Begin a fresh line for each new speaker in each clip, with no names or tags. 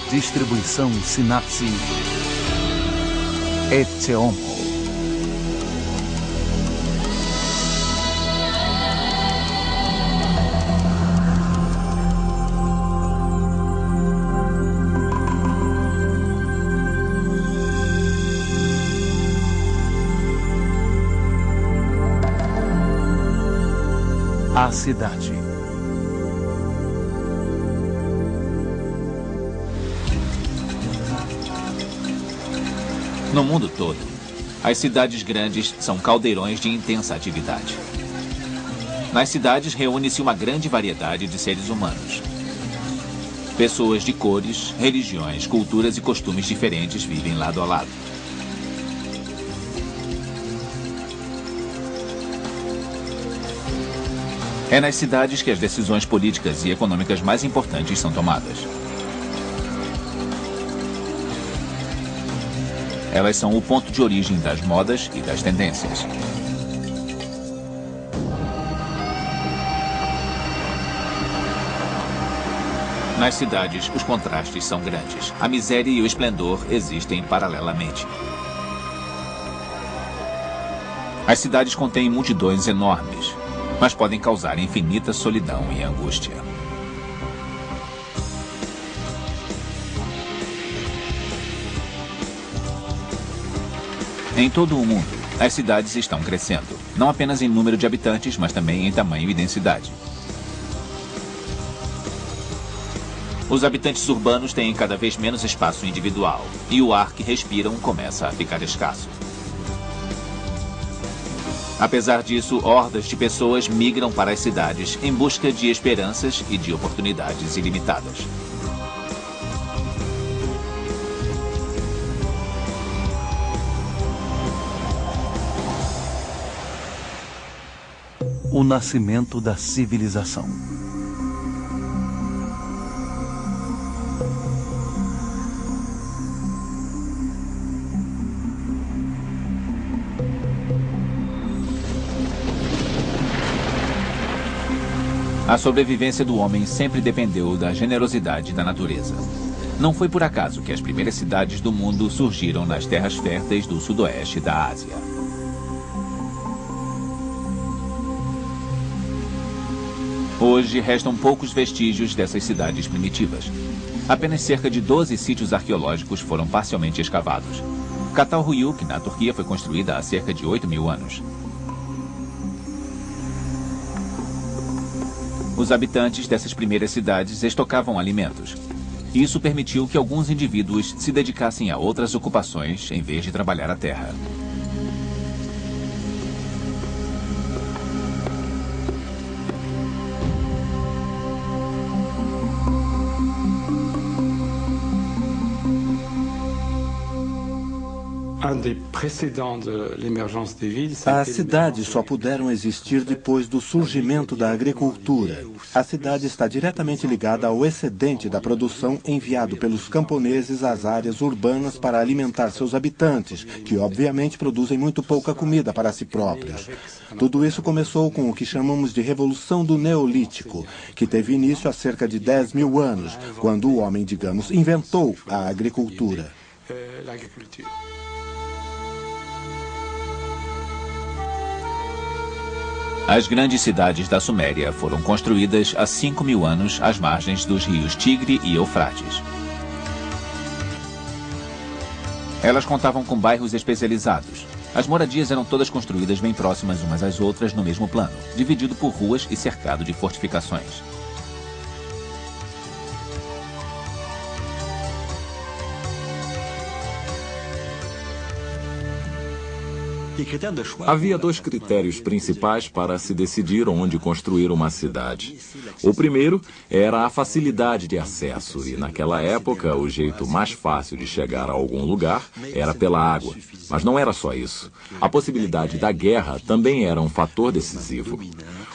Distribuição Sinapse Etcheomo. A cidade.
No mundo todo, as cidades grandes são caldeirões de intensa atividade. Nas cidades reúne-se uma grande variedade de seres humanos. Pessoas de cores, religiões, culturas e costumes diferentes vivem lado a lado. É nas cidades que as decisões políticas e econômicas mais importantes são tomadas. Elas são o ponto de origem das modas e das tendências. Nas cidades, os contrastes são grandes. A miséria e o esplendor existem paralelamente. As cidades contêm multidões enormes, mas podem causar infinita solidão e angústia. Em todo o mundo, as cidades estão crescendo, não apenas em número de habitantes, mas também em tamanho e densidade. Os habitantes urbanos têm cada vez menos espaço individual, e o ar que respiram começa a ficar escasso. Apesar disso, hordas de pessoas migram para as cidades em busca de esperanças e de oportunidades ilimitadas.
O nascimento da civilização.
A sobrevivência do homem sempre dependeu da generosidade da natureza. Não foi por acaso que as primeiras cidades do mundo surgiram nas terras férteis do sudoeste da Ásia. Hoje restam poucos vestígios dessas cidades primitivas. Apenas cerca de 12 sítios arqueológicos foram parcialmente escavados. Çatalhöyük, na Turquia, foi construída há cerca de 8.000 anos. Os habitantes dessas primeiras cidades estocavam alimentos. Isso permitiu que alguns indivíduos se dedicassem a outras ocupações em vez de trabalhar a terra.
As cidades só puderam existir depois do surgimento da agricultura. A cidade está diretamente ligada ao excedente da produção enviado pelos camponeses às áreas urbanas para alimentar seus habitantes, que obviamente produzem muito pouca comida para si próprios. Tudo isso começou com o que chamamos de Revolução do Neolítico, que teve início há cerca de 10.000 anos, quando o homem, digamos, inventou a agricultura.
As grandes cidades da Suméria foram construídas há 5.000 anos às margens dos rios Tigre e Eufrates. Elas contavam com bairros especializados. As moradias eram todas construídas bem próximas umas às outras no mesmo plano, dividido por ruas e cercado de fortificações.
Havia dois critérios principais para se decidir onde construir uma cidade. O primeiro era a facilidade de acesso, e naquela época o jeito mais fácil de chegar a algum lugar era pela água. Mas não era só isso. A possibilidade da guerra também era um fator decisivo.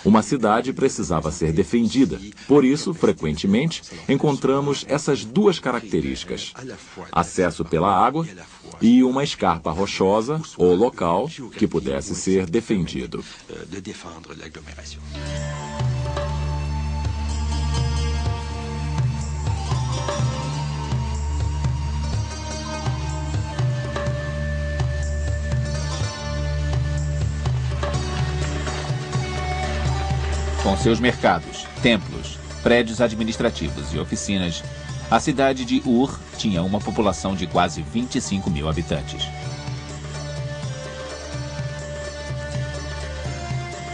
Uma cidade precisava ser defendida. Por isso, frequentemente, encontramos essas duas características: acesso pela água e uma escarpa rochosa ou local que pudesse ser defendido.
Com seus mercados, templos, prédios administrativos e oficinas, a cidade de Ur tinha uma população de quase 25 mil habitantes.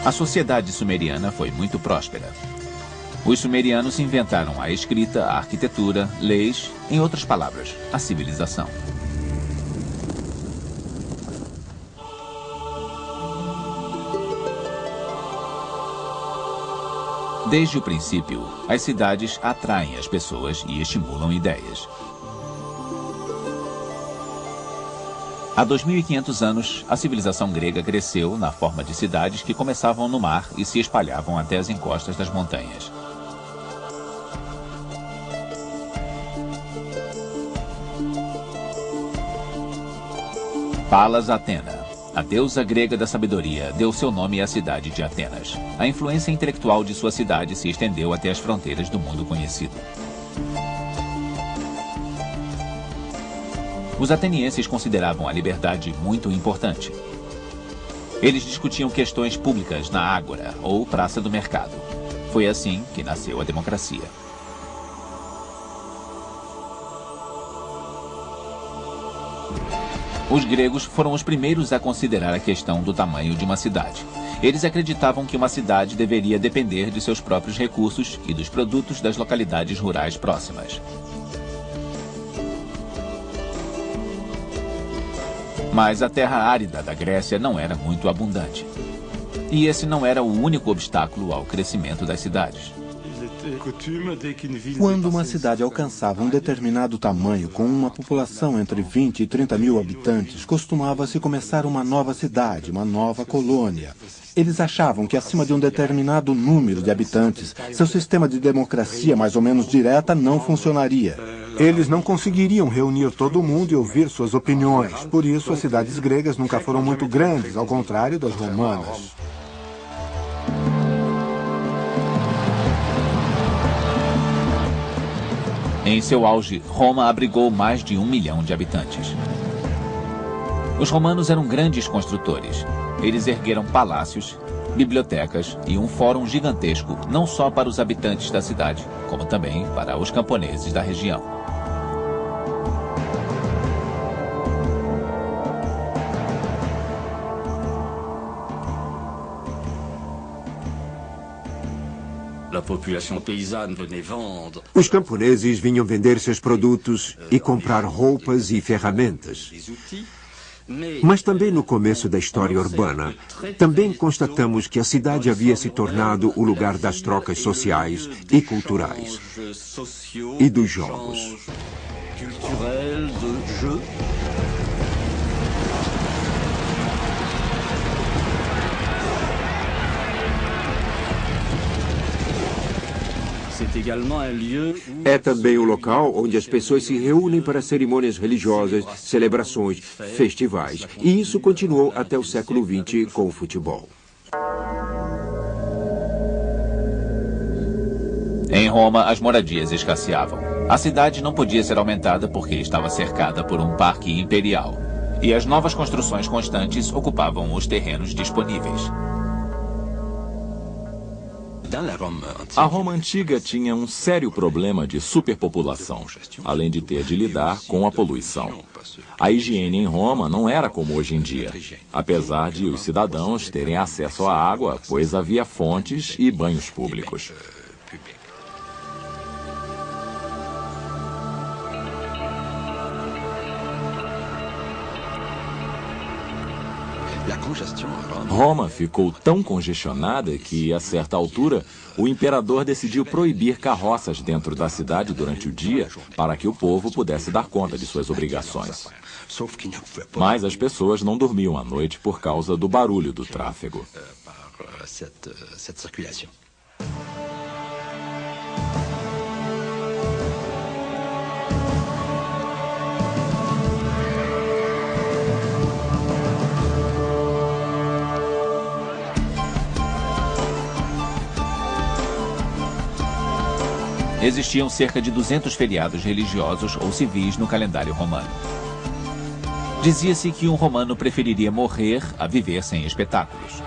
A sociedade sumeriana foi muito próspera. Os sumerianos inventaram a escrita, a arquitetura, leis, em outras palavras, a civilização. Desde o princípio, as cidades atraem as pessoas e estimulam ideias. Há 2.500 anos, a civilização grega cresceu na forma de cidades que começavam no mar e se espalhavam até as encostas das montanhas. Palas Atena, a deusa grega da sabedoria, deu seu nome à cidade de Atenas. A influência intelectual de sua cidade se estendeu até as fronteiras do mundo conhecido. Os atenienses consideravam a liberdade muito importante. Eles discutiam questões públicas na ágora, ou praça do mercado. Foi assim que nasceu a democracia. Os gregos foram os primeiros a considerar a questão do tamanho de uma cidade. Eles acreditavam que uma cidade deveria depender de seus próprios recursos e dos produtos das localidades rurais próximas. Mas a terra árida da Grécia não era muito abundante. E esse não era o único obstáculo ao crescimento das cidades.
Quando uma cidade alcançava um determinado tamanho, com uma população entre 20 e 30 mil habitantes, costumava-se começar uma nova cidade, uma nova colônia. Eles achavam que acima de um determinado número de habitantes, seu sistema de democracia mais ou menos direta não funcionaria. Eles não conseguiriam reunir todo mundo e ouvir suas opiniões. Por isso, as cidades gregas nunca foram muito grandes, ao contrário das romanas.
Em seu auge, Roma abrigou mais de 1 milhão de habitantes. Os romanos eram grandes construtores. Eles ergueram palácios, bibliotecas e um fórum gigantesco, não só para os habitantes da cidade, como também para os camponeses da região.
Os camponeses vinham vender seus produtos e comprar roupas e ferramentas. Mas também no começo da história urbana, também constatamos que a cidade havia se tornado o lugar das trocas sociais e culturais e dos jogos. É também o local onde as pessoas se reúnem para cerimônias religiosas, celebrações, festivais. E isso continuou até o século XX com o futebol.
Em Roma, as moradias escasseavam. A cidade não podia ser aumentada porque estava cercada por um parque imperial. E as novas construções constantes ocupavam os terrenos disponíveis.
A Roma antiga tinha um sério problema de superpopulação, além de ter de lidar com a poluição. A higiene em Roma não era como hoje em dia, apesar de os cidadãos terem acesso à água, pois havia fontes e banhos públicos. Roma ficou tão congestionada que, a certa altura, o imperador decidiu proibir carroças dentro da cidade durante o dia para que o povo pudesse dar conta de suas obrigações. Mas as pessoas não dormiam à noite por causa do barulho do tráfego.
Existiam cerca de 200 feriados religiosos ou civis no calendário romano. Dizia-se que um romano preferiria morrer a viver sem espetáculos.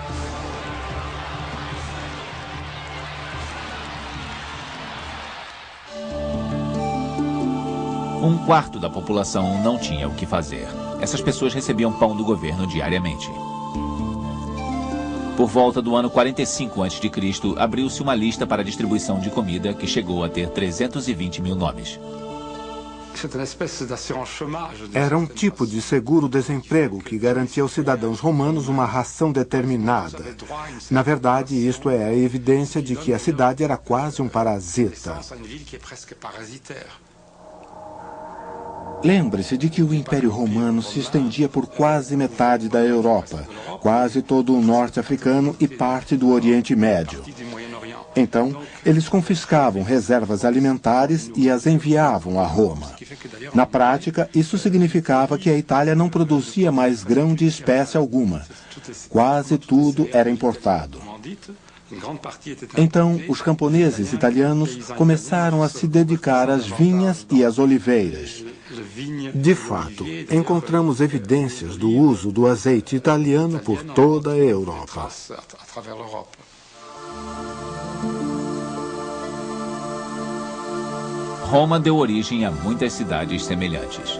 Um quarto da população não tinha o que fazer. Essas pessoas recebiam pão do governo diariamente. Por volta do ano 45 a.C., abriu-se uma lista para a distribuição de comida que chegou a ter 320 mil nomes.
Era um tipo de seguro-desemprego que garantia aos cidadãos romanos uma ração determinada. Na verdade, isto é a evidência de que a cidade era quase um parasita. Lembre-se de que o Império Romano se estendia por quase metade da Europa, quase todo o norte africano e parte do Oriente Médio. Então, eles confiscavam reservas alimentares e as enviavam a Roma. Na prática, isso significava que a Itália não produzia mais grão de espécie alguma. Quase tudo era importado. Então, os camponeses italianos começaram a se dedicar às vinhas e às oliveiras. De fato, encontramos evidências do uso do azeite italiano por toda a Europa.
Roma deu origem a muitas cidades semelhantes.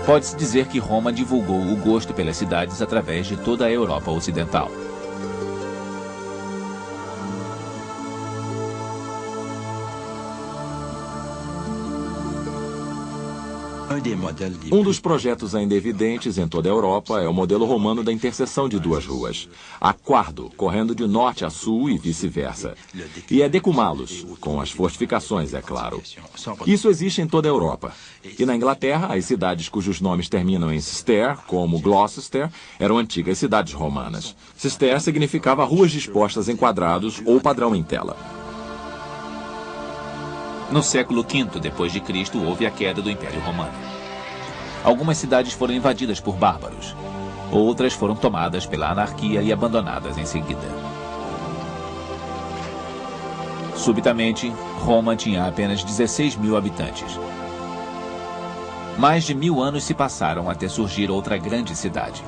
Pode-se dizer que Roma divulgou o gosto pelas cidades através de toda a Europa Ocidental.
Um dos projetos ainda evidentes em toda a Europa é o modelo romano da interseção de duas ruas. Aquardo, correndo de norte a sul e vice-versa. E é Decumalus, com as fortificações, é claro. Isso existe em toda a Europa. E na Inglaterra, as cidades cujos nomes terminam em Cister, como Gloucester, eram antigas cidades romanas. Cister significava ruas dispostas em quadrados ou padrão em tela.
No século V d.C., houve a queda do Império Romano. Algumas cidades foram invadidas por bárbaros. Outras foram tomadas pela anarquia e abandonadas em seguida. Subitamente, Roma tinha apenas 16 mil habitantes. Mais de 1000 anos se passaram até surgir outra grande cidade.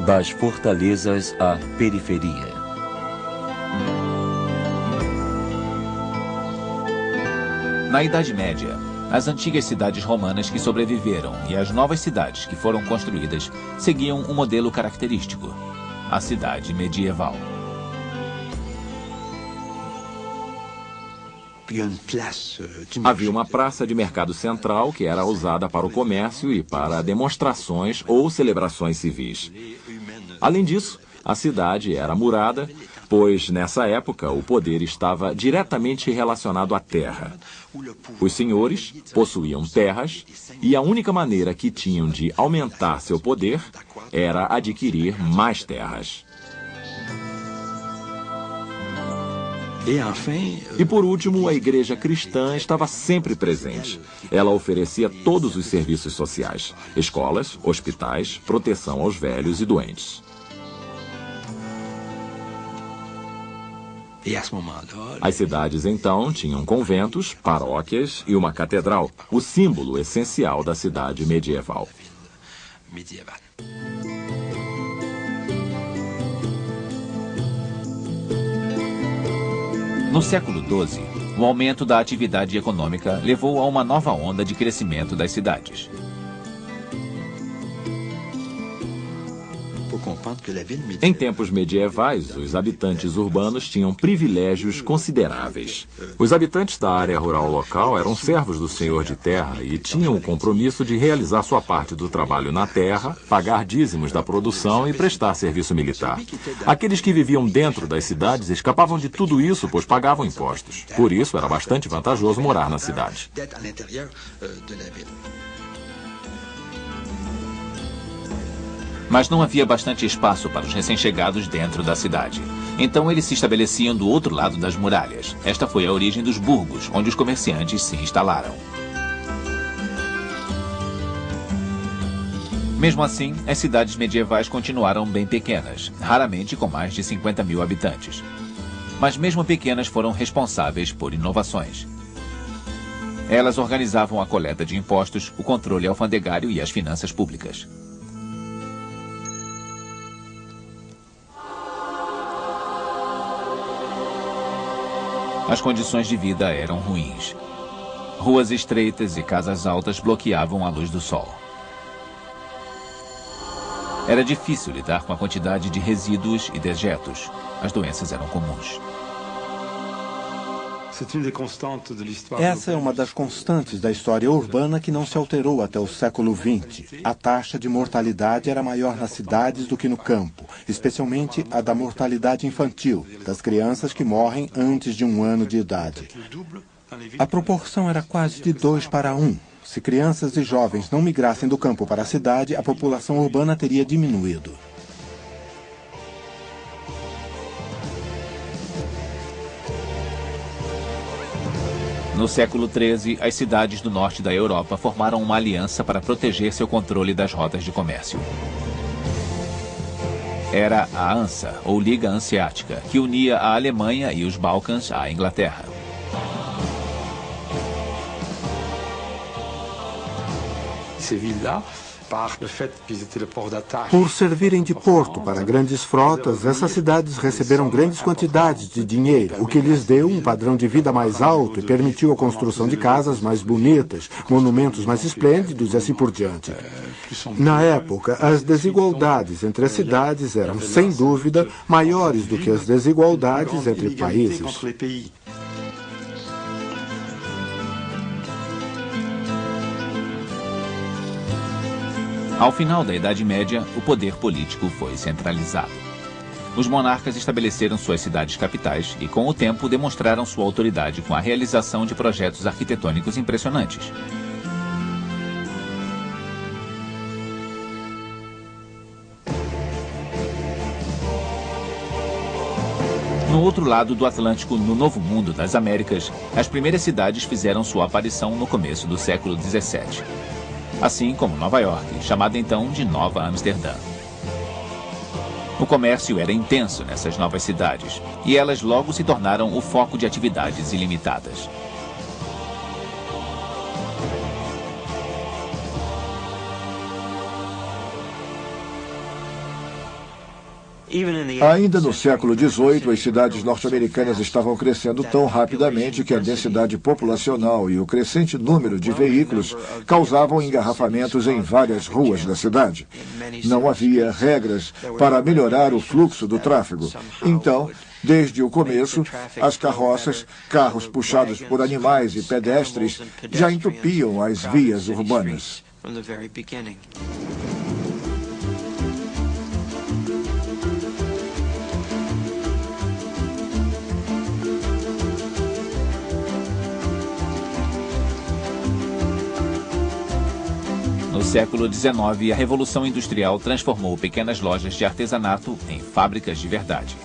Das fortalezas à periferia.
Na Idade Média, as antigas cidades romanas que sobreviveram e as novas cidades que foram construídas seguiam um modelo característico: a cidade medieval.
Havia uma praça de mercado central que era usada para o comércio e para demonstrações ou celebrações civis. Além disso, a cidade era murada, pois nessa época o poder estava diretamente relacionado à terra. Os senhores possuíam terras e a única maneira que tinham de aumentar seu poder era adquirir mais terras. E por último, a igreja cristã estava sempre presente. Ela oferecia todos os serviços sociais: escolas, hospitais, proteção aos velhos e doentes. As cidades, então, tinham conventos, paróquias e uma catedral, o símbolo essencial da cidade medieval.
No século XII, o aumento da atividade econômica levou a uma nova onda de crescimento das cidades.
Em tempos medievais, os habitantes urbanos tinham privilégios consideráveis. Os habitantes da área rural local eram servos do senhor de terra e tinham o compromisso de realizar sua parte do trabalho na terra, pagar dízimos da produção e prestar serviço militar. Aqueles que viviam dentro das cidades escapavam de tudo isso, pois pagavam impostos. Por isso, era bastante vantajoso morar na cidade.
Mas não havia bastante espaço para os recém-chegados dentro da cidade. Então eles se estabeleciam do outro lado das muralhas. Esta foi a origem dos burgos, onde os comerciantes se instalaram. Mesmo assim, as cidades medievais continuaram bem pequenas, raramente com mais de 50 mil habitantes. Mas mesmo pequenas foram responsáveis por inovações. Elas organizavam a coleta de impostos, o controle alfandegário e as finanças públicas. As condições de vida eram ruins. Ruas estreitas e casas altas bloqueavam a luz do sol. Era difícil lidar com a quantidade de resíduos e dejetos. As doenças eram comuns.
Essa é uma das constantes da história urbana que não se alterou até o século XX. A taxa de mortalidade era maior nas cidades do que no campo, especialmente a da mortalidade infantil, das crianças que morrem antes de 1 ano de idade. A proporção era quase de 2 para 1. Se crianças e jovens não migrassem do campo para a cidade, a população urbana teria diminuído.
No século XIII, as cidades do norte da Europa formaram uma aliança para proteger seu controle das rotas de comércio. Era a ANSA, ou Liga Hanseática, que unia a Alemanha e os Balcãs à Inglaterra.
Por servirem de porto para grandes frotas, essas cidades receberam grandes quantidades de dinheiro, o que lhes deu um padrão de vida mais alto e permitiu a construção de casas mais bonitas, monumentos mais esplêndidos e assim por diante. Na época, as desigualdades entre as cidades eram, sem dúvida, maiores do que as desigualdades entre países.
Ao final da Idade Média, o poder político foi centralizado. Os monarcas estabeleceram suas cidades capitais e, com o tempo, demonstraram sua autoridade com a realização de projetos arquitetônicos impressionantes. No outro lado do Atlântico, no Novo Mundo das Américas, as primeiras cidades fizeram sua aparição no começo do século XVII. Assim como Nova York, chamada então de Nova Amsterdã. O comércio era intenso nessas novas cidades, e elas logo se tornaram o foco de atividades ilimitadas.
Ainda no século XVIII, as cidades norte-americanas estavam crescendo tão rapidamente que a densidade populacional e o crescente número de veículos causavam engarrafamentos em várias ruas da cidade. Não havia regras para melhorar o fluxo do tráfego. Então, desde o começo, as carroças, carros puxados por animais e pedestres já entupiam as vias urbanas.
No século XIX, a Revolução Industrial transformou pequenas lojas de artesanato em fábricas de verdade.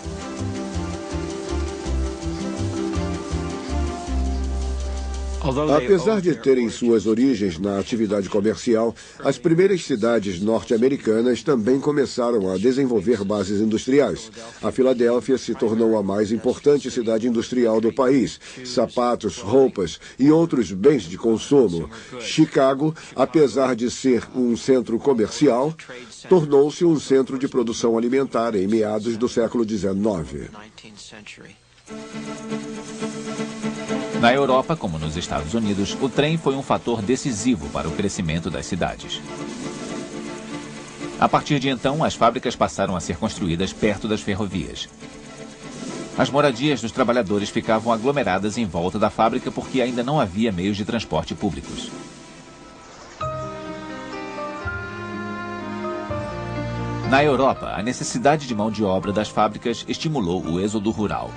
Apesar de terem suas origens na atividade comercial, as primeiras cidades norte-americanas também começaram a desenvolver bases industriais. A Filadélfia se tornou a mais importante cidade industrial do país. Sapatos, roupas e outros bens de consumo. Chicago, apesar de ser um centro comercial, tornou-se um centro de produção alimentar em meados do século XIX.
Na Europa, como nos Estados Unidos, o trem foi um fator decisivo para o crescimento das cidades. A partir de então, as fábricas passaram a ser construídas perto das ferrovias. As moradias dos trabalhadores ficavam aglomeradas em volta da fábrica porque ainda não havia meios de transporte públicos. Na Europa, a necessidade de mão de obra das fábricas estimulou o êxodo rural.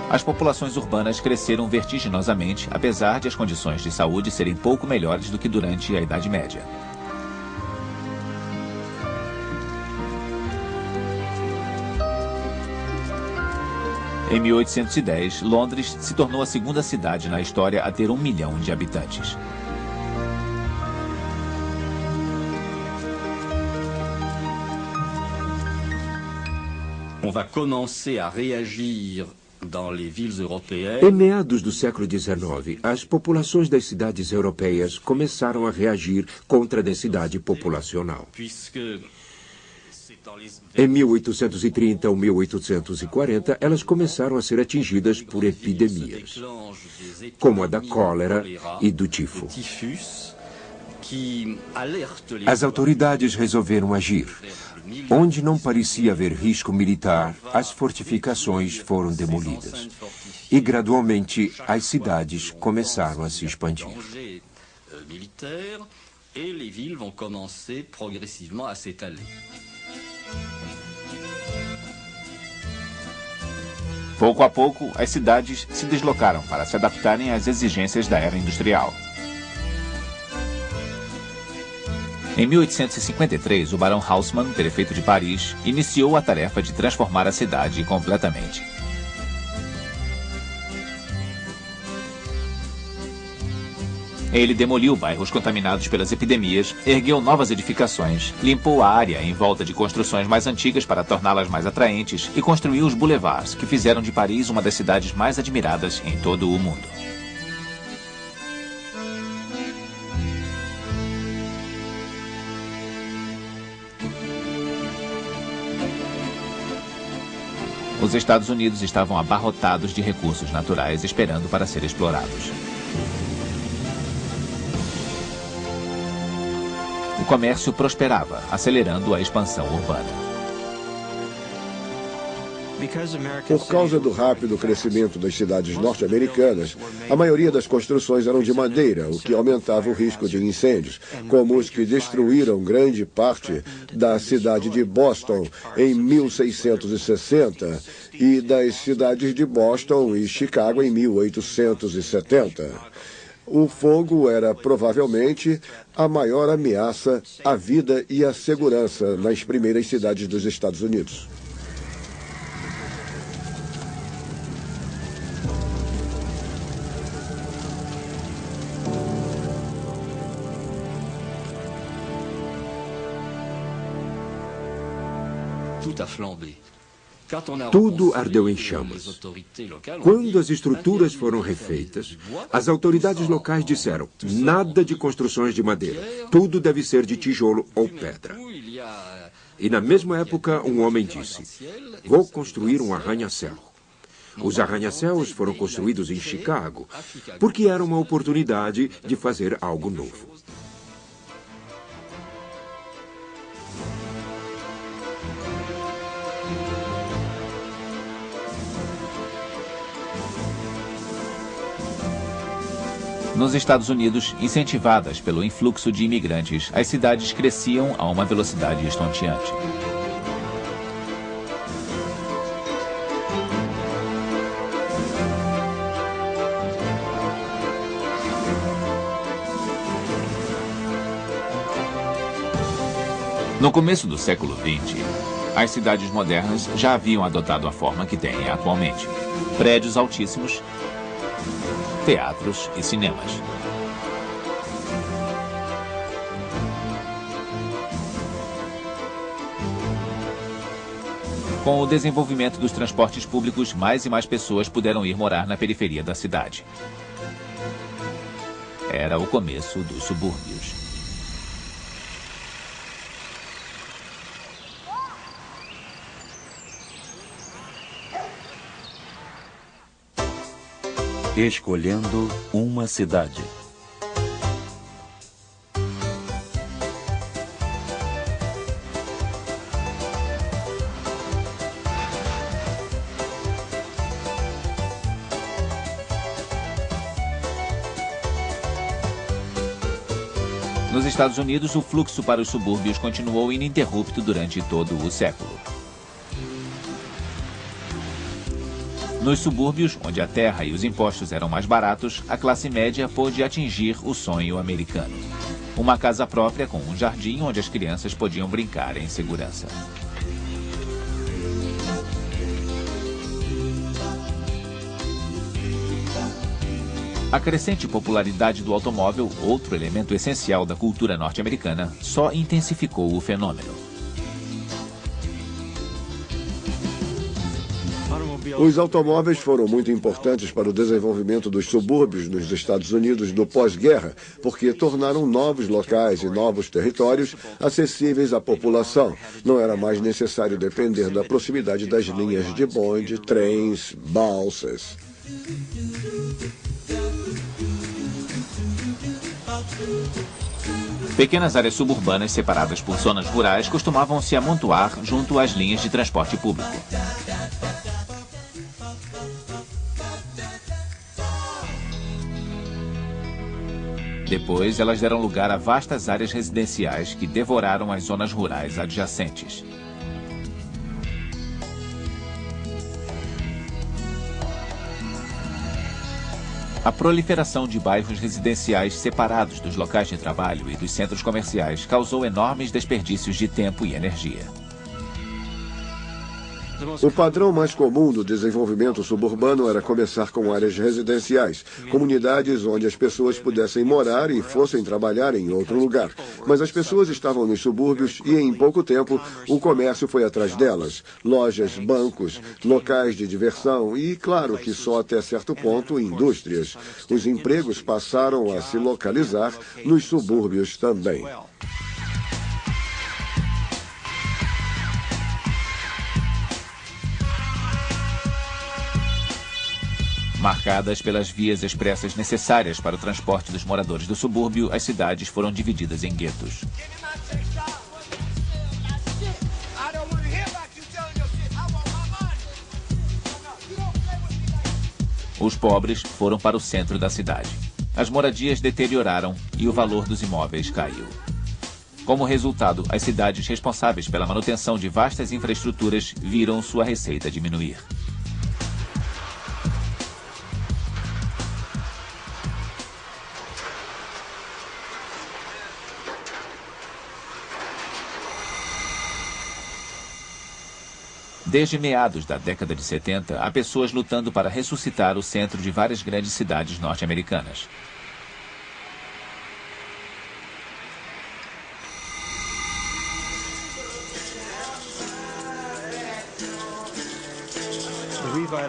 As populações urbanas cresceram vertiginosamente, apesar de as condições de saúde serem pouco melhores do que durante a Idade Média. Em 1810, Londres se tornou a segunda cidade na história a ter 1 milhão de habitantes.
On va commencer à réagir
Em meados do século XIX, as populações das cidades europeias começaram a reagir contra a densidade populacional. Em 1830 ou 1840, elas começaram a ser atingidas por epidemias, como a da cólera e do tifo. As autoridades resolveram agir. Onde não parecia haver risco militar, as fortificações foram demolidas. E, gradualmente, as cidades começaram a se expandir.
Pouco a pouco, as cidades se deslocaram para se adaptarem às exigências da era industrial. Em 1853, o barão Haussmann, prefeito de Paris, iniciou a tarefa de transformar a cidade completamente. Ele demoliu bairros contaminados pelas epidemias, ergueu novas edificações, limpou a área em volta de construções mais antigas para torná-las mais atraentes e construiu os boulevards, que fizeram de Paris uma das cidades mais admiradas em todo o mundo. Os Estados Unidos estavam abarrotados de recursos naturais esperando para ser explorados. O comércio prosperava, acelerando a expansão urbana.
Por causa do rápido crescimento das cidades norte-americanas, a maioria das construções eram de madeira, o que aumentava o risco de incêndios, como os que destruíram grande parte da cidade de Boston em 1660 e das cidades de Boston e Chicago em 1870. O fogo era provavelmente a maior ameaça à vida e à segurança nas primeiras cidades dos Estados Unidos.
Tudo ardeu em chamas. Quando as estruturas foram refeitas, as autoridades locais disseram: nada de construções de madeira, tudo deve ser de tijolo ou pedra. E na mesma época, um homem disse: vou construir um arranha-céu. Os arranha-céus foram construídos em Chicago, porque era uma oportunidade de fazer algo novo.
Nos Estados Unidos, incentivadas pelo influxo de imigrantes, as cidades cresciam a uma velocidade estonteante. No começo do século XX, as cidades modernas já haviam adotado a forma que têm atualmente. Prédios altíssimos, teatros e cinemas. Com o desenvolvimento dos transportes públicos, mais e mais pessoas puderam ir morar na periferia da cidade. Era o começo dos subúrbios.
Escolhendo uma cidade.
Nos Estados Unidos, o fluxo para os subúrbios continuou ininterrupto durante todo o século. Nos subúrbios, onde a terra e os impostos eram mais baratos, a classe média pôde atingir o sonho americano. Uma casa própria com um jardim onde as crianças podiam brincar em segurança. A crescente popularidade do automóvel, outro elemento essencial da cultura norte-americana, só intensificou o fenômeno.
Os automóveis foram muito importantes para o desenvolvimento dos subúrbios nos Estados Unidos do pós-guerra, porque tornaram novos locais e novos territórios acessíveis à população. Não era mais necessário depender da proximidade das linhas de bonde, trens, balsas.
Pequenas áreas suburbanas separadas por zonas rurais costumavam se amontoar junto às linhas de transporte público. Depois, elas deram lugar a vastas áreas residenciais que devoraram as zonas rurais adjacentes. A proliferação de bairros residenciais separados dos locais de trabalho e dos centros comerciais causou enormes desperdícios de tempo e energia.
O padrão mais comum do desenvolvimento suburbano era começar com áreas residenciais, comunidades onde as pessoas pudessem morar e fossem trabalhar em outro lugar. Mas as pessoas estavam nos subúrbios e, em pouco tempo, o comércio foi atrás delas. Lojas, bancos, locais de diversão e, claro que só até certo ponto, indústrias. Os empregos passaram a se localizar nos subúrbios também.
Marcadas pelas vias expressas necessárias para o transporte dos moradores do subúrbio, as cidades foram divididas em guetos. Os pobres foram para o centro da cidade. As moradias deterioraram e o valor dos imóveis caiu. Como resultado, as cidades responsáveis pela manutenção de vastas infraestruturas viram sua receita diminuir. Desde meados da década de 70, há pessoas lutando para ressuscitar o centro de várias grandes cidades norte-americanas.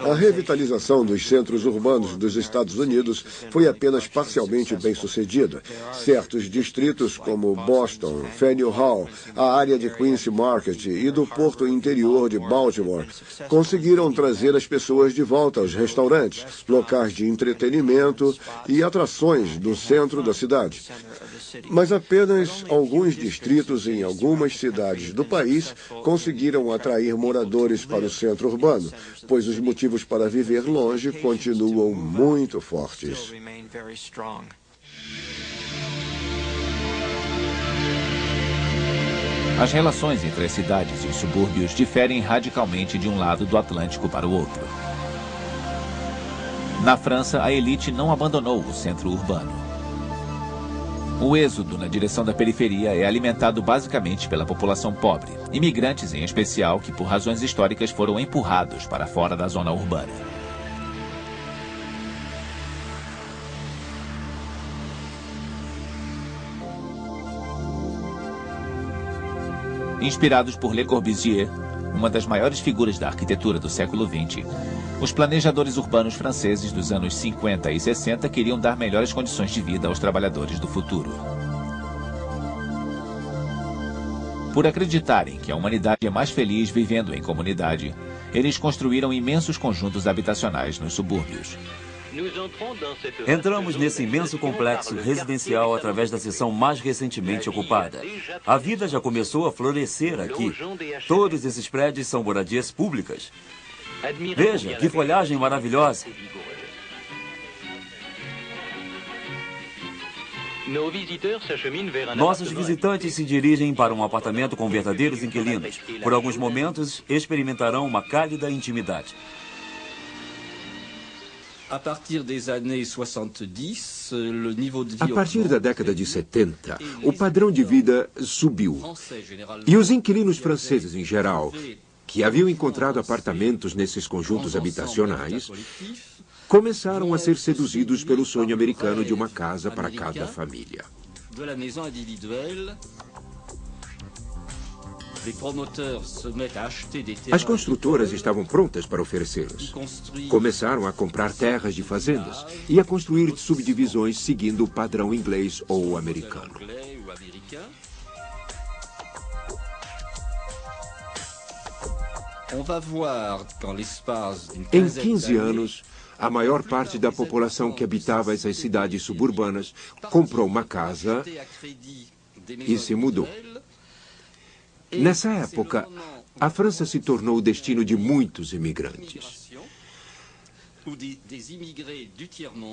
A revitalização dos centros urbanos dos Estados Unidos foi apenas parcialmente bem-sucedida. Certos distritos como Boston, Faneuil Hall, a área de Quincy Market e do porto interior de Baltimore conseguiram trazer as pessoas de volta aos restaurantes, locais de entretenimento e atrações do centro da cidade. Mas apenas alguns distritos em algumas cidades do país conseguiram atrair moradores para o centro urbano, pois os motivos para viver longe continuam muito fortes.
As relações entre as cidades e os subúrbios diferem radicalmente de um lado do Atlântico para o outro. Na França, a elite não abandonou o centro urbano. O êxodo na direção da periferia é alimentado basicamente pela população pobre, imigrantes em especial que, por razões históricas, foram empurrados para fora da zona urbana. Inspirados por Le Corbusier, uma das maiores figuras da arquitetura do século XX, os planejadores urbanos franceses dos anos 50 e 60 queriam dar melhores condições de vida aos trabalhadores do futuro. Por acreditarem que a humanidade é mais feliz vivendo em comunidade, eles construíram imensos conjuntos habitacionais nos subúrbios.
Entramos nesse imenso complexo residencial através da seção mais recentemente ocupada. A vida já começou a florescer aqui. Todos esses prédios são moradias públicas. Veja, que folhagem maravilhosa. Nossos visitantes se dirigem para um apartamento com verdadeiros inquilinos. Por alguns momentos, experimentarão uma cálida intimidade.
A partir da década de 70, o padrão de vida subiu. E os inquilinos franceses, em geral, que haviam encontrado apartamentos nesses conjuntos habitacionais, começaram a ser seduzidos pelo sonho americano de uma casa para cada família. As construtoras estavam prontas para oferecê-las. Começaram a comprar terras de fazendas e a construir subdivisões seguindo o padrão inglês ou americano. Em 15 anos, a maior parte da população que habitava essas cidades suburbanas comprou uma casa e se mudou. Nessa época, a França se tornou o destino de muitos imigrantes.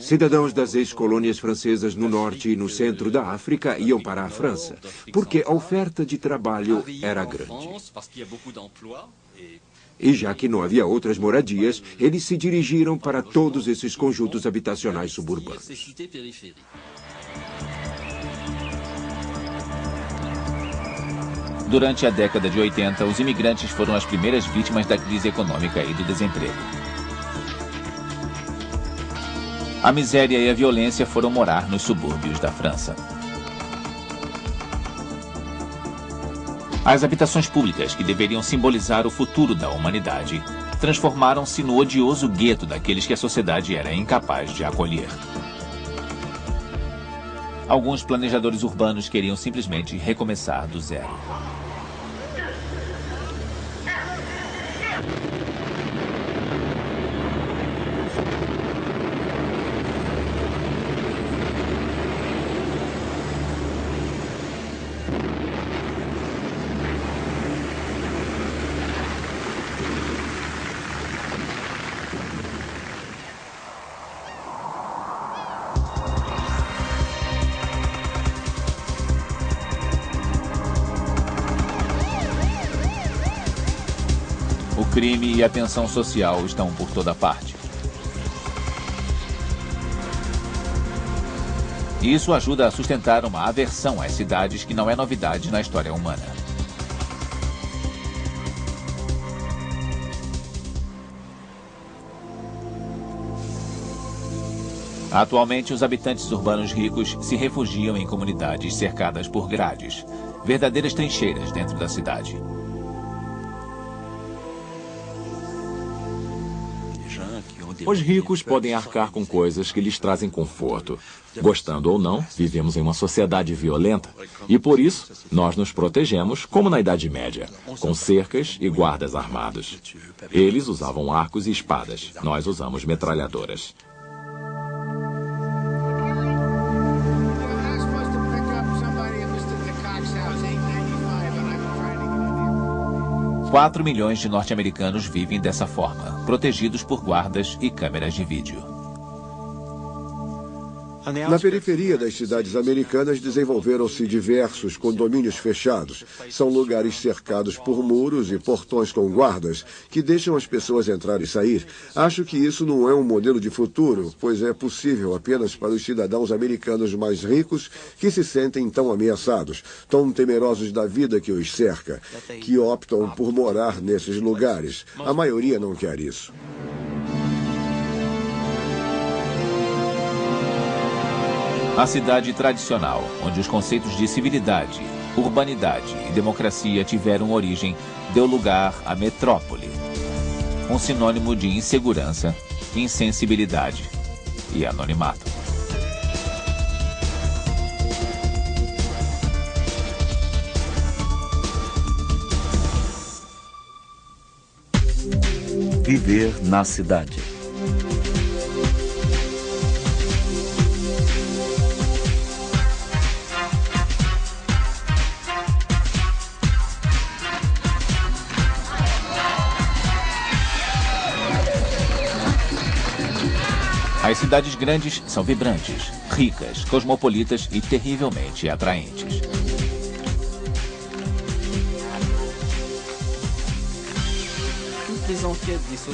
Cidadãos das ex-colônias francesas no norte e no centro da África iam para a França, porque a oferta de trabalho era grande. E já que não havia outras moradias, eles se dirigiram para todos esses conjuntos habitacionais suburbanos.
Durante a década de 80, os imigrantes foram as primeiras vítimas da crise econômica e do desemprego. A miséria e a violência foram morar nos subúrbios da França. As habitações públicas, que deveriam simbolizar o futuro da humanidade, transformaram-se no odioso gueto daqueles que a sociedade era incapaz de acolher. Alguns planejadores urbanos queriam simplesmente recomeçar do zero. O crime e a tensão social estão por toda parte. Isso ajuda a sustentar uma aversão às cidades que não é novidade na história humana. Atualmente, os habitantes urbanos ricos se refugiam em comunidades cercadas por grades, verdadeiras trincheiras dentro da cidade.
Os ricos podem arcar com coisas que lhes trazem conforto. Gostando ou não, vivemos em uma sociedade violenta e, por isso, nós nos protegemos como na Idade Média, com cercas e guardas armados. Eles usavam arcos e espadas, nós usamos metralhadoras.
Quatro milhões de norte-americanos vivem dessa forma, protegidos por guardas e câmeras de vídeo.
Na periferia das cidades americanas desenvolveram-se diversos condomínios fechados. São lugares cercados por muros e portões com guardas que deixam as pessoas entrar e sair. Acho que isso não é um modelo de futuro, pois é possível apenas para os cidadãos americanos mais ricos que se sentem tão ameaçados, tão temerosos da vida que os cerca, que optam por morar nesses lugares. A maioria não quer isso.
A cidade tradicional, onde os conceitos de civilidade, urbanidade e democracia tiveram origem, deu lugar à metrópole, um sinônimo de insegurança, insensibilidade e anonimato.
Viver na cidade.
As cidades grandes são vibrantes, ricas, cosmopolitas e terrivelmente atraentes.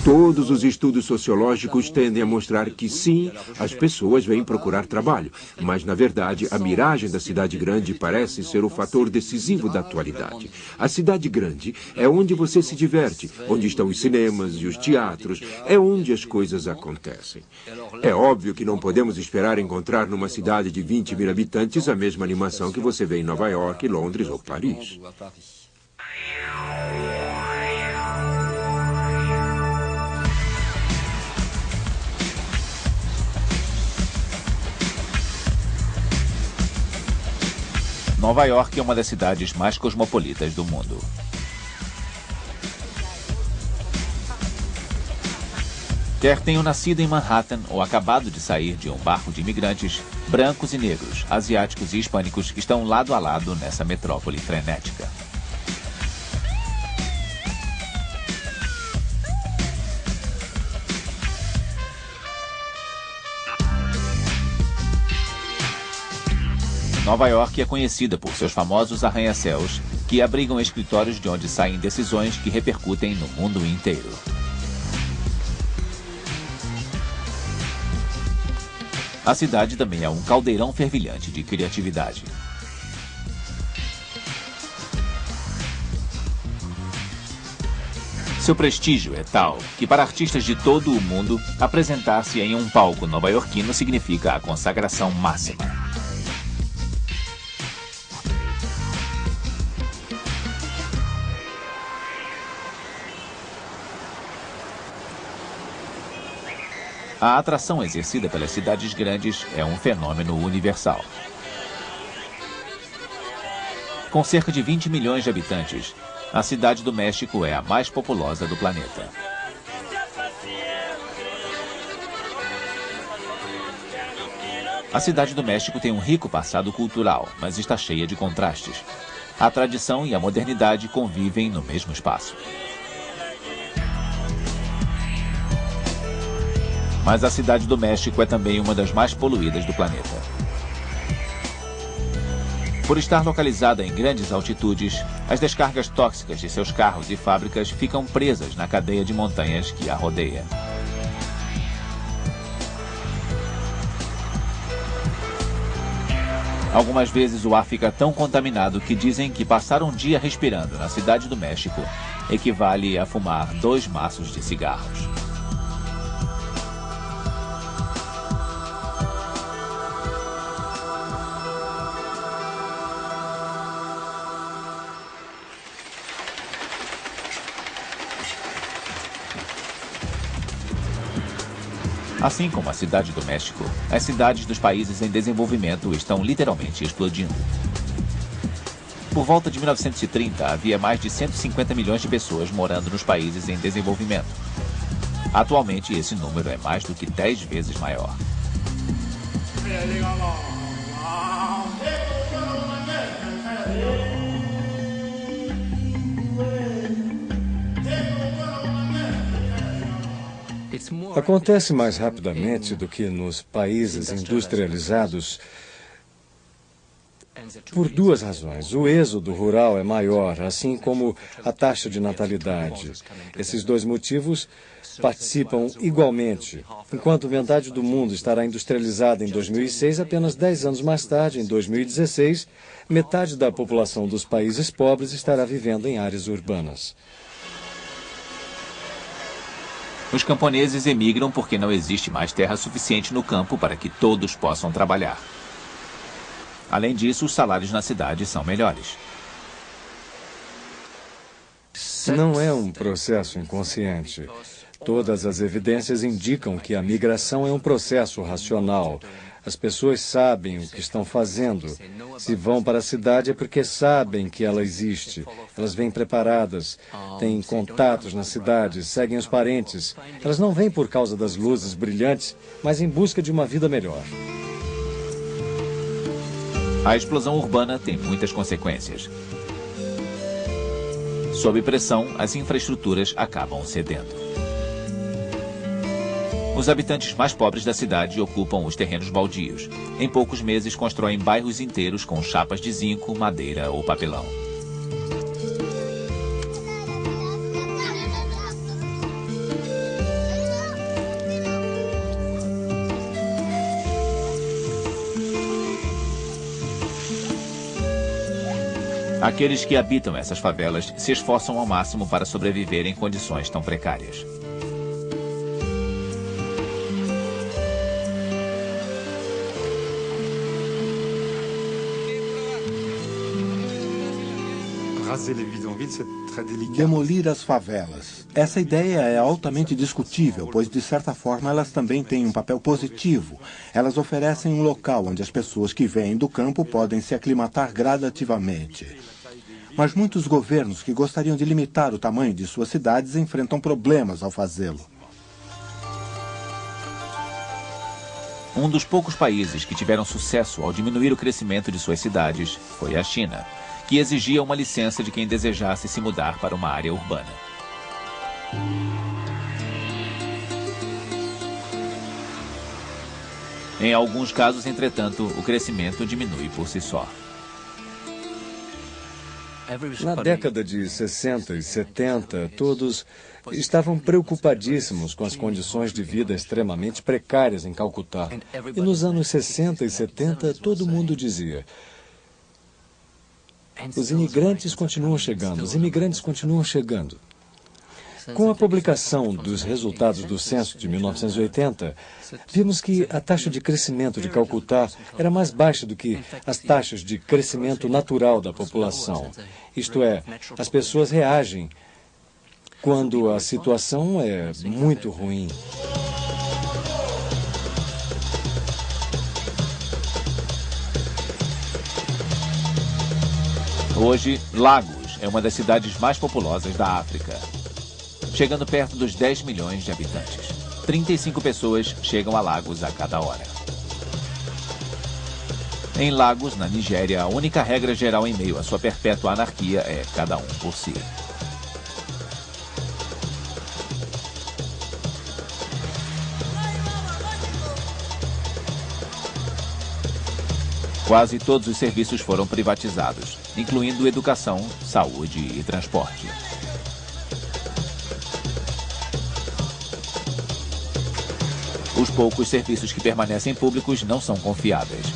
Todos os estudos sociológicos tendem a mostrar que sim, as pessoas vêm procurar trabalho, mas na verdade a miragem da cidade grande parece ser o fator decisivo da atualidade. A cidade grande é onde você se diverte, onde estão os cinemas e os teatros, é onde as coisas acontecem. É óbvio que não podemos esperar encontrar numa cidade de 20 mil habitantes a mesma animação que você vê em Nova York, Londres ou Paris.
Nova York é uma das cidades mais cosmopolitas do mundo. Quer tenham nascido em Manhattan ou acabado de sair de um barco de imigrantes, brancos e negros, asiáticos e hispânicos estão lado a lado nessa metrópole frenética. Nova York é conhecida por seus famosos arranha-céus, que abrigam escritórios de onde saem decisões que repercutem no mundo inteiro. A cidade também é um caldeirão fervilhante de criatividade. Seu prestígio é tal que, para artistas de todo o mundo, apresentar-se em um palco nova-iorquino significa a consagração máxima. A atração exercida pelas cidades grandes é um fenômeno universal. Com cerca de 20 milhões de habitantes, a Cidade do México é a mais populosa do planeta. A Cidade do México tem um rico passado cultural, mas está cheia de contrastes. A tradição e a modernidade convivem no mesmo espaço. Mas a Cidade do México é também uma das mais poluídas do planeta. Por estar localizada em grandes altitudes, as descargas tóxicas de seus carros e fábricas ficam presas na cadeia de montanhas que a rodeia. Algumas vezes o ar fica tão contaminado que dizem que passar um dia respirando na Cidade do México equivale a fumar 2 maços de cigarros. Assim como a Cidade do México, as cidades dos países em desenvolvimento estão literalmente explodindo. Por volta de 1930, havia mais de 150 milhões de pessoas morando nos países em desenvolvimento. Atualmente, esse número é mais do que 10 vezes maior.
Acontece mais rapidamente do que nos países industrializados por 2 razões. O êxodo rural é maior, assim como a taxa de natalidade. Esses 2 motivos participam igualmente. Enquanto metade do mundo estará industrializada em 2006, apenas 10 anos mais tarde, em 2016, metade da população dos países pobres estará vivendo em áreas urbanas.
Os camponeses emigram porque não existe mais terra suficiente no campo para que todos possam trabalhar. Além disso, os salários na cidade são melhores.
Não é um processo inconsciente. Todas as evidências indicam que a migração é um processo racional. As pessoas sabem o que estão fazendo. Se vão para a cidade é porque sabem que ela existe. Elas vêm preparadas, têm contatos na cidade, seguem os parentes. Elas não vêm por causa das luzes brilhantes, mas em busca de uma vida melhor.
A explosão urbana tem muitas consequências. Sob pressão, as infraestruturas acabam cedendo. Os habitantes mais pobres da cidade ocupam os terrenos baldios. Em poucos meses, constroem bairros inteiros com chapas de zinco, madeira ou papelão. Aqueles que habitam essas favelas se esforçam ao máximo para sobreviver em condições tão precárias.
Demolir as favelas. Essa ideia é altamente discutível, pois de certa forma elas também têm um papel positivo. Elas oferecem um local onde as pessoas que vêm do campo podem se aclimatar gradativamente. Mas muitos governos que gostariam de limitar o tamanho de suas cidades enfrentam problemas ao fazê-lo.
Um dos poucos países que tiveram sucesso ao diminuir o crescimento de suas cidades foi a China, que exigia uma licença de quem desejasse se mudar para uma área urbana. Em alguns casos, entretanto, o crescimento diminui por si só.
Na década de 60 e 70, todos estavam preocupadíssimos com as condições de vida extremamente precárias em Calcutá. E nos anos 60 e 70, todo mundo dizia: os imigrantes continuam chegando, os imigrantes continuam chegando. Com a publicação dos resultados do censo de 1980, vimos que a taxa de crescimento de Calcutá era mais baixa do que as taxas de crescimento natural da população. Isto é, as pessoas reagem quando a situação é muito ruim.
Hoje, Lagos é uma das cidades mais populosas da África, chegando perto dos 10 milhões de habitantes. 35 pessoas chegam a Lagos a cada hora. Em Lagos, na Nigéria, a única regra geral em meio à sua perpétua anarquia é cada um por si. Quase todos os serviços foram privatizados, incluindo educação, saúde e transporte. Os poucos serviços que permanecem públicos não são confiáveis.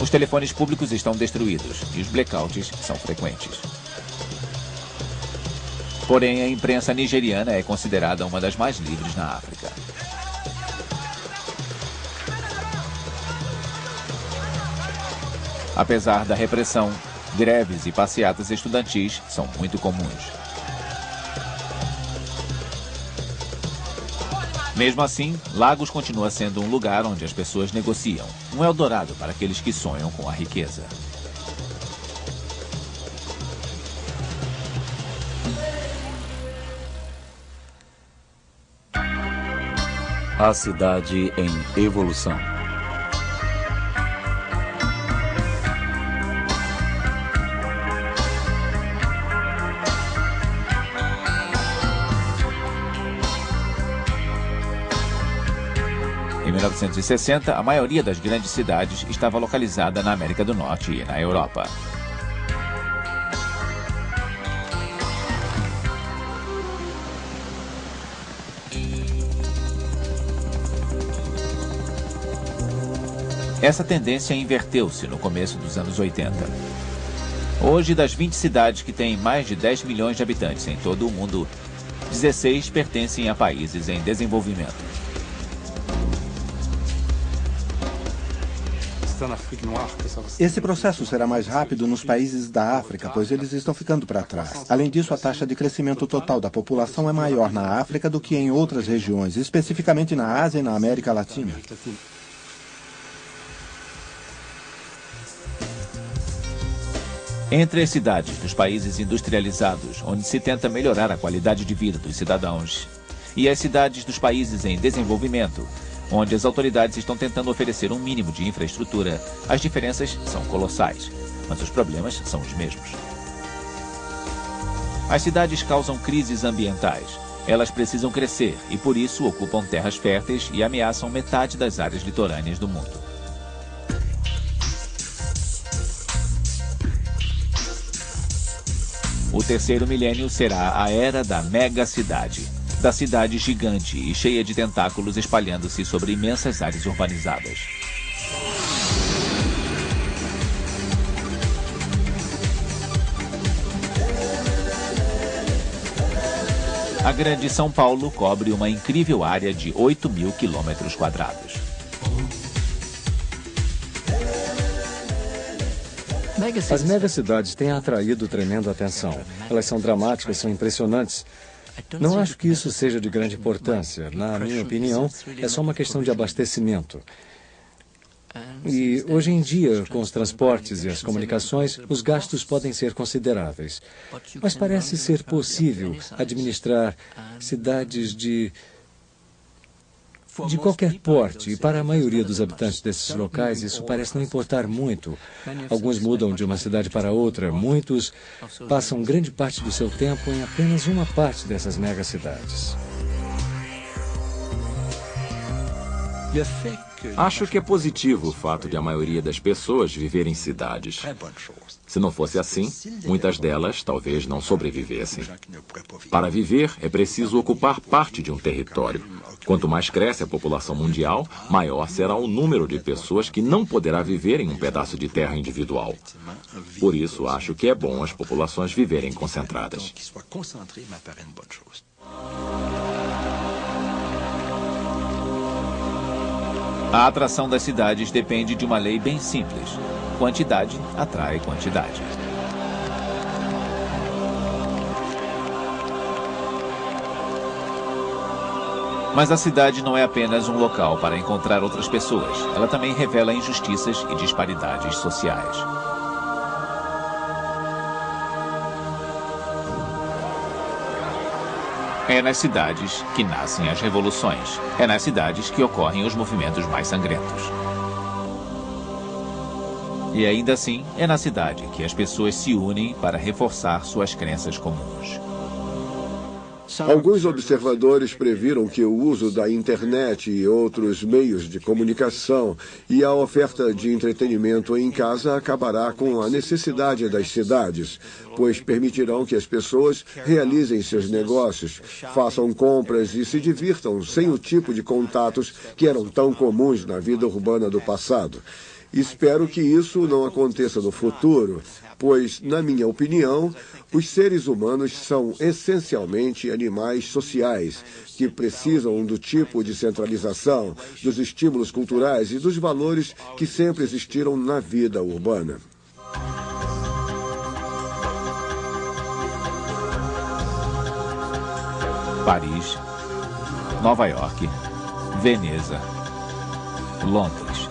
Os telefones públicos estão destruídos e os blackouts são frequentes. Porém, a imprensa nigeriana é considerada uma das mais livres na África. Apesar da repressão, greves e passeatas estudantis são muito comuns. Mesmo assim, Lagos continua sendo um lugar onde as pessoas negociam, um eldorado para aqueles que sonham com a riqueza.
A cidade em evolução.
Em 1960, a maioria das grandes cidades estava localizada na América do Norte e na Europa. Essa tendência inverteu-se no começo dos anos 80. Hoje, das 20 cidades que têm mais de 10 milhões de habitantes em todo o mundo, 16 pertencem a países em desenvolvimento.
Esse processo será mais rápido nos países da África, pois eles estão ficando para trás. Além disso, a taxa de crescimento total da população é maior na África do que em outras regiões, especificamente na Ásia e na América Latina.
Entre as cidades dos países industrializados, onde se tenta melhorar a qualidade de vida dos cidadãos, e as cidades dos países em desenvolvimento, onde as autoridades estão tentando oferecer um mínimo de infraestrutura, as diferenças são colossais, mas os problemas são os mesmos. As cidades causam crises ambientais. Elas precisam crescer e, por isso, ocupam terras férteis e ameaçam metade das áreas litorâneas do mundo. O terceiro milênio será a era da megacidade, da cidade gigante e cheia de tentáculos espalhando-se sobre imensas áreas urbanizadas. A Grande São Paulo cobre uma incrível área de 8.000 quilômetros quadrados.
As megacidades têm atraído tremenda atenção. Elas são dramáticas, são impressionantes. Não acho que isso seja de grande importância. Na minha opinião, é só uma questão de abastecimento. E hoje em dia, com os transportes e as comunicações, os gastos podem ser consideráveis. Mas parece ser possível administrar cidades de qualquer porte, e para a maioria dos habitantes desses locais, isso parece não importar muito. Alguns mudam de uma cidade para outra, muitos passam grande parte do seu tempo em apenas uma parte dessas megacidades.
Acho que é positivo o fato de a maioria das pessoas viver em cidades. Se não fosse assim, muitas delas talvez não sobrevivessem. Para viver, é preciso ocupar parte de um território. Quanto mais cresce a população mundial, maior será o número de pessoas que não poderá viver em um pedaço de terra individual. Por isso, acho que é bom as populações viverem concentradas.
A atração das cidades depende de uma lei bem simples. Quantidade atrai quantidade. Mas a cidade não é apenas um local para encontrar outras pessoas. Ela também revela injustiças e disparidades sociais. É nas cidades que nascem as revoluções. É nas cidades que ocorrem os movimentos mais sangrentos. E ainda assim, é na cidade que as pessoas se unem para reforçar suas crenças comuns.
Alguns observadores previram que o uso da internet e outros meios de comunicação e a oferta de entretenimento em casa acabará com a necessidade das cidades, pois permitirão que as pessoas realizem seus negócios, façam compras e se divirtam sem o tipo de contatos que eram tão comuns na vida urbana do passado. Espero que isso não aconteça no futuro, pois, na minha opinião, os seres humanos são essencialmente animais sociais, que precisam do tipo de centralização, dos estímulos culturais e dos valores que sempre existiram na vida urbana.
Paris, Nova York, Veneza, Londres.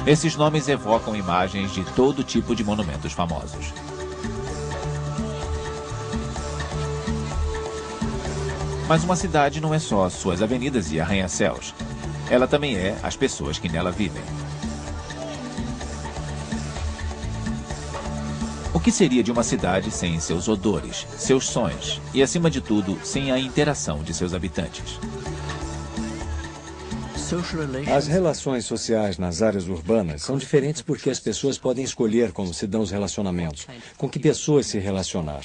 Esses nomes evocam imagens de todo tipo de monumentos famosos. Mas uma cidade não é só suas avenidas e arranha-céus. Ela também é as pessoas que nela vivem. O que seria de uma cidade sem seus odores, seus sons e, acima de tudo, sem a interação de seus habitantes?
As relações sociais nas áreas urbanas são diferentes porque as pessoas podem escolher como se dão os relacionamentos, com que pessoas se relacionar.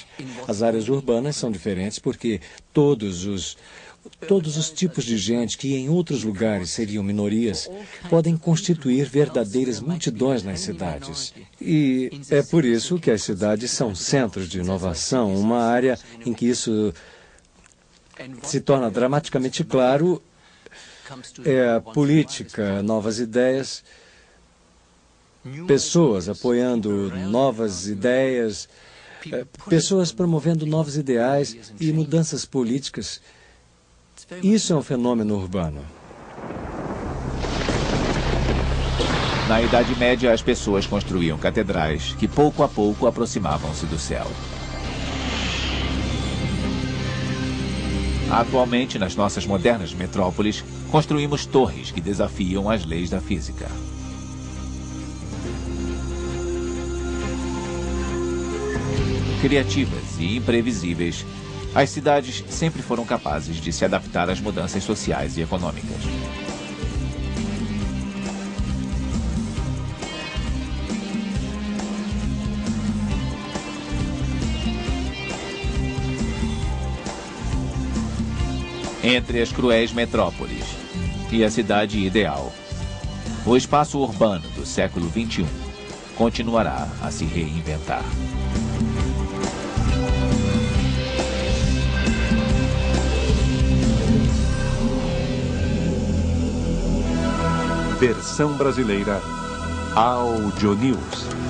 As áreas urbanas são diferentes porque todos os tipos de gente que em outros lugares seriam minorias podem constituir verdadeiras multidões nas cidades. E é por isso que as cidades são centros de inovação, uma área em que isso se torna dramaticamente claro. É a política, novas ideias, pessoas apoiando novas ideias, pessoas promovendo novos ideais e mudanças políticas. Isso é um fenômeno urbano.
Na Idade Média, as pessoas construíam catedrais que pouco a pouco aproximavam-se do céu. Atualmente, nas nossas modernas metrópoles, construímos torres que desafiam as leis da física. Criativas e imprevisíveis, as cidades sempre foram capazes de se adaptar às mudanças sociais e econômicas. Entre as cruéis metrópoles e a cidade ideal, o espaço urbano do século XXI continuará a se reinventar.
Versão brasileira Audio News.